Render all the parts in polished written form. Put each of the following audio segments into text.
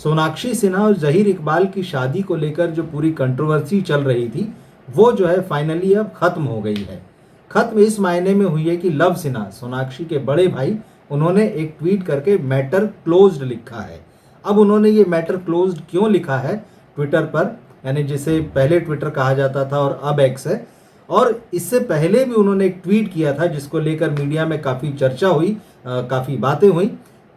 सोनाक्षी सिन्हा और ज़हीर इकबाल की शादी को लेकर जो पूरी कंट्रोवर्सी चल रही थी, वो जो है फाइनली अब खत्म हो गई है। खत्म इस मायने में हुई है कि लव सिन्हा, सोनाक्षी के बड़े भाई, उन्होंने एक ट्वीट करके मैटर क्लोज्ड लिखा है। अब उन्होंने ये मैटर क्लोज्ड क्यों लिखा है ट्विटर पर, यानी जिसे पहले ट्विटर कहा जाता था और अब एक्स है, और इससे पहले भी उन्होंने एक ट्वीट किया था जिसको लेकर मीडिया में काफ़ी चर्चा हुई, काफ़ी बातें हुई।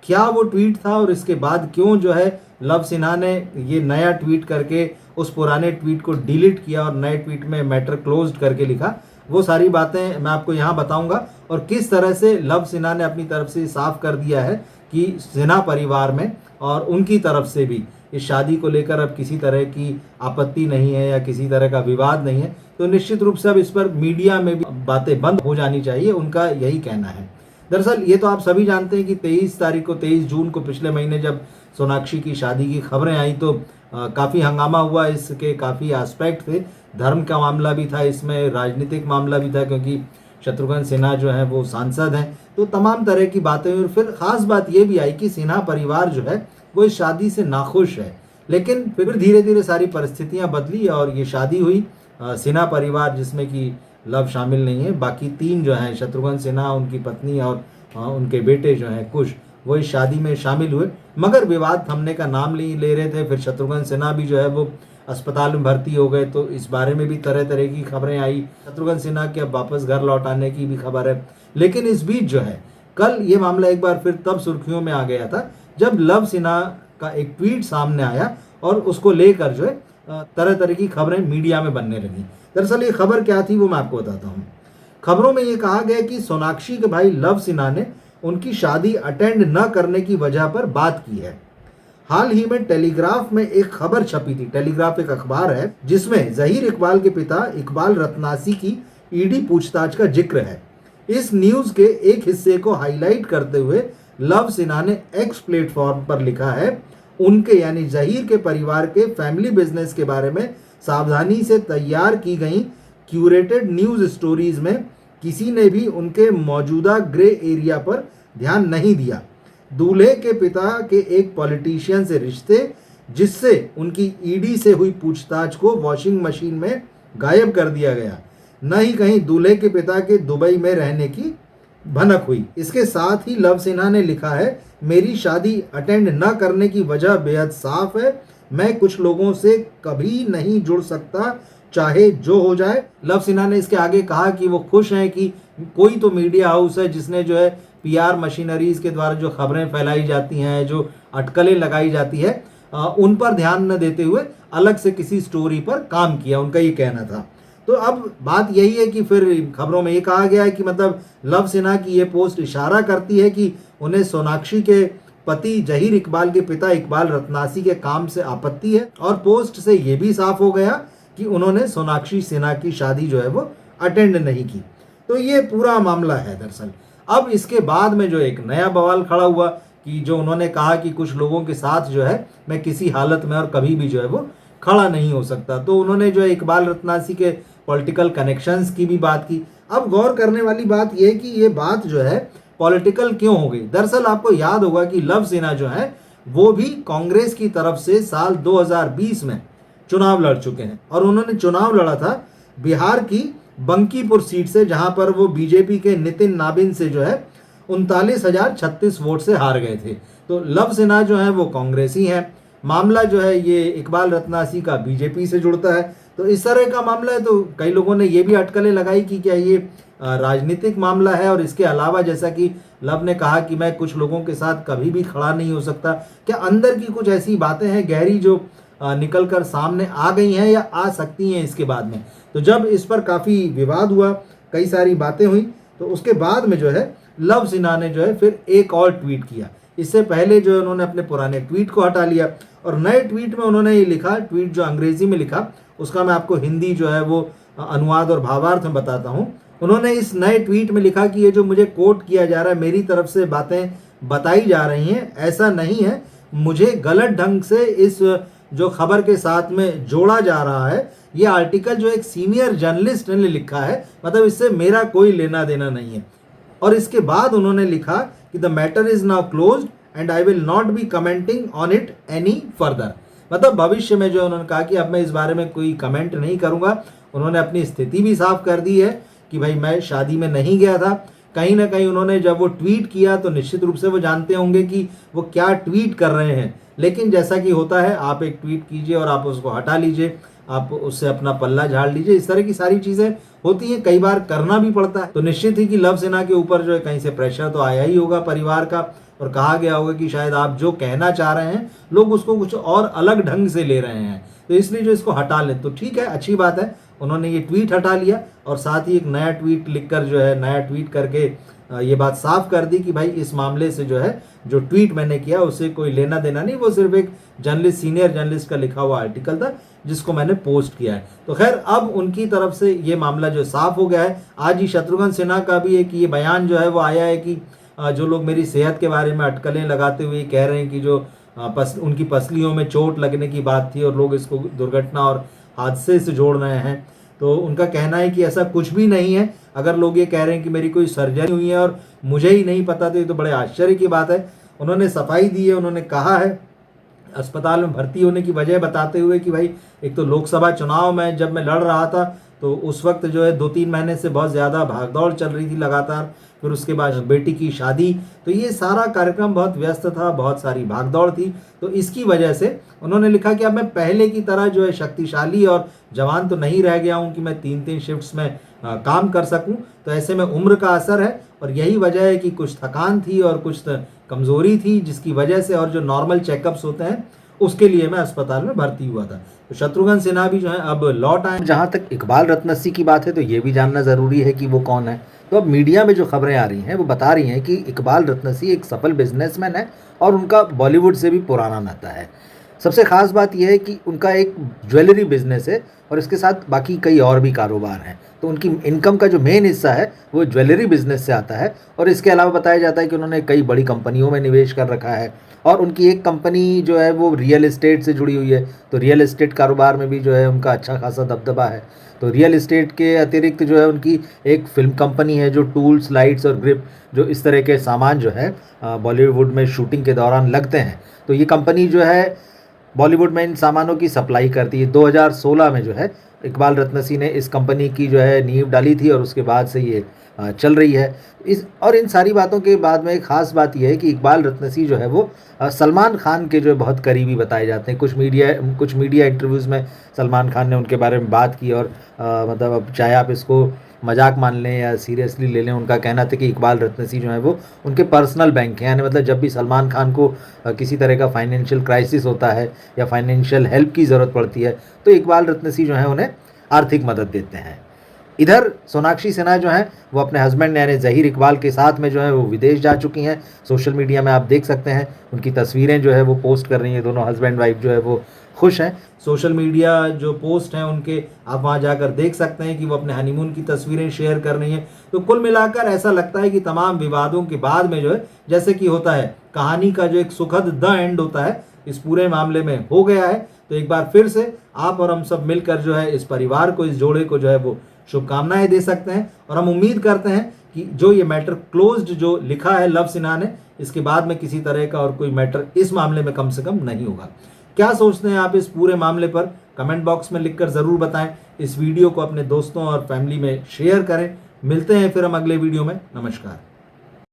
क्या वो ट्वीट था और इसके बाद क्यों जो है लव सिन्हा ने ये नया ट्वीट करके उस पुराने ट्वीट को डिलीट किया और नए ट्वीट में मैटर क्लोज्ड करके लिखा, वो सारी बातें मैं आपको यहाँ बताऊंगा। और किस तरह से लव सिन्हा ने अपनी तरफ से साफ कर दिया है कि सिन्हा परिवार में और उनकी तरफ से भी इस शादी को लेकर अब किसी तरह की आपत्ति नहीं है या किसी तरह का विवाद नहीं है। तो निश्चित रूप से अब इस पर मीडिया में भी बातें बंद हो जानी चाहिए, उनका यही कहना है। दरअसल ये तो आप सभी जानते हैं कि 23 जून को पिछले महीने जब सोनाक्षी की शादी की खबरें आई तो काफ़ी हंगामा हुआ, इसके काफ़ी एस्पेक्ट थे। धर्म का मामला भी था इसमें, राजनीतिक मामला भी था, क्योंकि शत्रुघ्न सिन्हा जो है वो सांसद हैं, तो तमाम तरह की बातें हुई। और फिर ख़ास बात ये भी आई कि सिन्हा परिवार जो है वो इस शादी से नाखुश है। लेकिन फिर धीरे धीरे सारी परिस्थितियाँ बदली और ये शादी हुई। सिन्हा परिवार, जिसमें कि लव शामिल नहीं है, बाकी 3 जो हैं, शत्रुघ्न सिन्हा, उनकी पत्नी और उनके बेटे जो हैं कुश, वो इस शादी में शामिल हुए। मगर विवाद थमने का नाम नहीं ले रहे थे। फिर शत्रुघ्न सिन्हा भी जो है वो अस्पताल में भर्ती हो गए, तो इस बारे में भी तरह तरह की खबरें आई। शत्रुघ्न सिन्हा के अब वापस घर लौट आने की भी खबर है। लेकिन इस बीच जो है कल ये मामला एक बार फिर तब सुर्खियों में आ गया था जब लव सिन्हा का एक ट्वीट सामने आया और उसको लेकर जो है तरह तरह की खबरें मीडिया में बनने लगी। दरअसल ये खबर क्या थी वो मैं आपको बताता हूँ। खबरों में ये कहा गया कि सोनाक्षी के भाई लव सिन्हा ने उनकी शादी अटेंड न करने की वजह पर बात की है। हाल ही में टेलीग्राफ में एक खबर छपी थी। टेलीग्राफ एक अखबार है जिसमें ज़हीर इकबाल के पिता इकबाल रत्नासी की ईडी पूछताछ का जिक्र है। इस न्यूज के एक हिस्से को हाईलाइट करते हुए लव सिन्हा ने एक्स प्लेटफॉर्म पर लिखा है, उनके यानी ज़हीर के परिवार के फैमिली बिजनेस के बारे में सावधानी से तैयार की गई क्यूरेटेड न्यूज़ स्टोरीज में किसी ने भी उनके मौजूदा ग्रे एरिया पर ध्यान नहीं दिया। दूल्हे के पिता के एक पॉलिटिशियन से रिश्ते, जिससे उनकी ईडी से हुई पूछताछ को वॉशिंग मशीन में गायब कर दिया गया। न ही कहीं दूल्हे के पिता के दुबई में रहने की भनक हुई। इसके साथ ही लव सिन्हा ने लिखा है, मेरी शादी अटेंड न करने की वजह बेहद साफ है। मैं कुछ लोगों से कभी नहीं जुड़ सकता, चाहे जो हो जाए। लव सिन्हा ने इसके आगे कहा कि वो खुश हैं कि कोई तो मीडिया हाउस है जिसने जो है पीआर मशीनरीज के द्वारा जो खबरें फैलाई जाती हैं, जो अटकलें लगाई जाती है, उन पर ध्यान न देते हुए अलग से किसी स्टोरी पर काम किया, उनका ये कहना था। तो अब बात यही है कि फिर खबरों में ये कहा गया है कि मतलब लव सिन्हा की ये पोस्ट इशारा करती है कि उन्हें सोनाक्षी के पति ज़हीर इकबाल के पिता इकबाल रत्नासी के काम से आपत्ति है। और पोस्ट से ये भी साफ हो गया कि उन्होंने सोनाक्षी सिन्हा की शादी जो है वो अटेंड नहीं की। तो ये पूरा मामला है दरअसल। अब इसके बाद में जो एक नया बवाल खड़ा हुआ कि जो उन्होंने कहा कि कुछ लोगों के साथ जो है मैं किसी हालत में और कभी भी जो है वो खड़ा नहीं हो सकता। तो उन्होंने जो है इकबाल रत्नासी के पॉलिटिकल कनेक्शंस की भी बात की। अब गौर करने वाली बात यह है कि ये बात जो है पॉलिटिकल क्यों हो गई। दरअसल आपको याद होगा कि लव सिन्हा जो है वो भी कांग्रेस की तरफ से साल 2020 में चुनाव लड़ चुके हैं और उन्होंने चुनाव लड़ा था बिहार की बंकीपुर सीट से, जहां पर वो बीजेपी के नितिन नाबिन से जो है 39,036 वोट से हार गए थे। तो लव सिन्हा जो है वो कांग्रेसी हैं। मामला जो है ये इकबाल रत्नासी का बीजेपी से जुड़ता है। तो इस तरह का मामला है। तो कई लोगों ने ये भी अटकलें लगाई कि क्या ये राजनीतिक मामला है, और इसके अलावा जैसा कि लव ने कहा कि मैं कुछ लोगों के साथ कभी भी खड़ा नहीं हो सकता, क्या अंदर की कुछ ऐसी बातें हैं गहरी जो निकल कर सामने आ गई हैं या आ सकती हैं इसके बाद में। तो जब इस पर काफ़ी विवाद हुआ, कई सारी बातें हुई, तो उसके बाद में जो है लव सिन्हा ने जो है फिर एक और ट्वीट किया। इससे पहले जो है उन्होंने अपने पुराने ट्वीट को हटा लिया और नए ट्वीट में उन्होंने ये लिखा, ट्वीट जो अंग्रेजी में लिखा उसका मैं आपको हिंदी जो है वो अनुवाद और भावार्थ में बताता हूँ। उन्होंने इस नए ट्वीट में लिखा कि ये जो मुझे कोट किया जा रहा है, मेरी तरफ से बातें बताई जा रही हैं, ऐसा नहीं है। मुझे गलत ढंग से इस जो खबर के साथ में जोड़ा जा रहा है, ये आर्टिकल जो एक सीनियर जर्नलिस्ट ने लिखा है, मतलब इससे मेरा कोई लेना देना नहीं है। और इसके बाद उन्होंने लिखा कि the matter is now closed and I will not be commenting on it any further. मतलब भविष्य में जो उन्होंने कहा कि अब मैं इस बारे में कोई कमेंट नहीं करूंगा। उन्होंने अपनी स्थिति भी साफ कर दी है कि भाई मैं शादी में नहीं गया था। कहीं ना कहीं उन्होंने जब वो ट्वीट किया तो निश्चित रूप से वो जानते होंगे कि वो क्या ट्वीट कर रहे हैं, लेकिन जैसा कि होता है आप एक ट्वीट कीजिए और आप उसको हटा लीजिए, आप उससे अपना पल्ला झाड़ लीजिए, इस तरह की सारी चीज़ें होती हैं, कई बार करना भी पड़ता है। तो निश्चित ही कि लव सिन्हा के ऊपर जो है कहीं से प्रेशर तो आया ही होगा परिवार का, और कहा गया होगा कि शायद आप जो कहना चाह रहे हैं लोग उसको कुछ और अलग ढंग से ले रहे हैं, तो इसलिए जो इसको हटा लें। तो ठीक है, अच्छी बात है, उन्होंने ये ट्वीट हटा लिया और साथ ही एक नया ट्वीट लिखकर जो है नया ट्वीट करके ये बात साफ कर दी कि भाई इस मामले से जो है जो ट्वीट मैंने किया उससे कोई लेना देना नहीं, वो सिर्फ एक जर्नलिस्ट, सीनियर जर्नलिस्ट का लिखा हुआ आर्टिकल था जिसको मैंने पोस्ट किया है। तो खैर अब उनकी तरफ से ये मामला जो साफ हो गया है। आज ही शत्रुघ्न सिन्हा का भी एक ये बयान जो है वो आया है कि जो लोग मेरी सेहत के बारे में अटकलें लगाते हुए कह रहे हैं कि जो उनकी पसलियों में चोट लगने की बात थी और लोग इसको दुर्घटना और हादसे से जोड़ रहे हैं, तो उनका कहना है कि ऐसा कुछ भी नहीं है। अगर लोग ये कह रहे हैं कि मेरी कोई सर्जरी हुई है और मुझे ही नहीं पता, तो ये तो बड़े आश्चर्य की बात है। उन्होंने सफाई दी है, उन्होंने कहा है अस्पताल में भर्ती होने की वजह बताते हुए कि भाई एक तो लोकसभा चुनाव में जब मैं लड़ रहा था तो उस वक्त जो है 2-3 महीने से बहुत ज़्यादा भागदौड़ चल रही थी लगातार, फिर उसके बाद बेटी की शादी, तो ये सारा कार्यक्रम बहुत व्यस्त था, बहुत सारी भागदौड़ थी। तो इसकी वजह से उन्होंने लिखा कि अब मैं पहले की तरह जो है शक्तिशाली और जवान तो नहीं रह गया हूँ कि मैं 3-3 शिफ्ट्स में काम कर सकूँ। तो ऐसे में उम्र का असर है और यही वजह है कि कुछ थकान थी और कुछ कमज़ोरी थी, जिसकी वजह से और जो नॉर्मल चेकअप्स होते हैं उसके लिए मैं अस्पताल में भर्ती हुआ था। तो शत्रुघ्न सिन्हा भी जो है अब लौट आए। जहाँ तक इकबाल रत्नसी की बात है तो ये भी जानना ज़रूरी है कि वो कौन है। तो अब मीडिया में जो खबरें आ रही हैं वो बता रही हैं कि इकबाल रत्नसी एक सफल बिजनेसमैन है और उनका बॉलीवुड से भी पुराना नाता है। सबसे ख़ास बात यह है कि उनका एक ज्वेलरी बिजनेस है और इसके साथ बाकी कई और भी कारोबार हैं। तो उनकी इनकम का जो मेन हिस्सा है वो ज्वेलरी बिजनेस से आता है और इसके अलावा बताया जाता है कि उन्होंने कई बड़ी कंपनियों में निवेश कर रखा है और उनकी एक कंपनी जो है वो रियल एस्टेट से जुड़ी हुई है। तो रियल एस्टेट कारोबार में भी जो है उनका अच्छा खासा दबदबा है। तो रियल एस्टेट के अतिरिक्त जो है उनकी एक फिल्म कंपनी है जो टूल्स, लाइट्स और ग्रिप, जो इस तरह के सामान जो है बॉलीवुड में शूटिंग के दौरान लगते हैं, तो ये कंपनी जो है बॉलीवुड में इन सामानों की सप्लाई करती है। 2016 में जो है इकबाल रत्नसी ने इस कंपनी की जो है नींव डाली थी और उसके बाद से ये चल रही है। इन सारी बातों के बाद में एक ख़ास बात यह है कि इकबाल रत्नसी जो है वो सलमान खान के जो बहुत करीबी बताए जाते हैं। कुछ मीडिया इंटरव्यूज़ में सलमान खान ने उनके बारे में बात की और मतलब अब चाहे आप इसको मजाक मान लें या सीरियसली ले लें, उनका कहना था कि इकबाल रत्नसी जो है वो उनके पर्सनल बैंक हैं। यानी मतलब जब भी सलमान खान को किसी तरह का फाइनेंशियल क्राइसिस होता है या फाइनेंशियल हेल्प की ज़रूरत पड़ती है तो इकबाल रत्नसी जो है उन्हें आर्थिक मदद देते हैं। इधर सोनाक्षी सिन्हा जो हैं वो अपने हस्बैंड यानी ज़हीर इकबाल के साथ में जो है वो विदेश जा चुकी हैं। सोशल मीडिया में आप देख सकते हैं उनकी तस्वीरें जो है वो पोस्ट कर रही हैं। दोनों हस्बैंड वाइफ जो है वो खुश हैं। सोशल मीडिया जो पोस्ट हैं उनके आप वहाँ जाकर देख सकते हैं कि वो अपने हनीमून की तस्वीरें शेयर कर रही हैं। तो कुल मिलाकर ऐसा लगता है कि तमाम विवादों के बाद में जो है जैसे कि होता है कहानी का जो एक सुखद द एंड होता है इस पूरे मामले में हो गया है। तो एक बार फिर से आप और हम सब मिलकर जो है इस परिवार को, इस जोड़े को जो है वो शुभकामनाएं दे सकते हैं और हम उम्मीद करते हैं कि जो ये मैटर क्लोज्ड जो लिखा है लव सिन्हा ने, इसके बाद में किसी तरह का और कोई मैटर इस मामले में कम से कम नहीं होगा। क्या सोचते हैं आप इस पूरे मामले पर, कमेंट बॉक्स में लिखकर ज़रूर बताएं। इस वीडियो को अपने दोस्तों और फैमिली में शेयर करें। मिलते हैं फिर हम अगले वीडियो में। नमस्कार।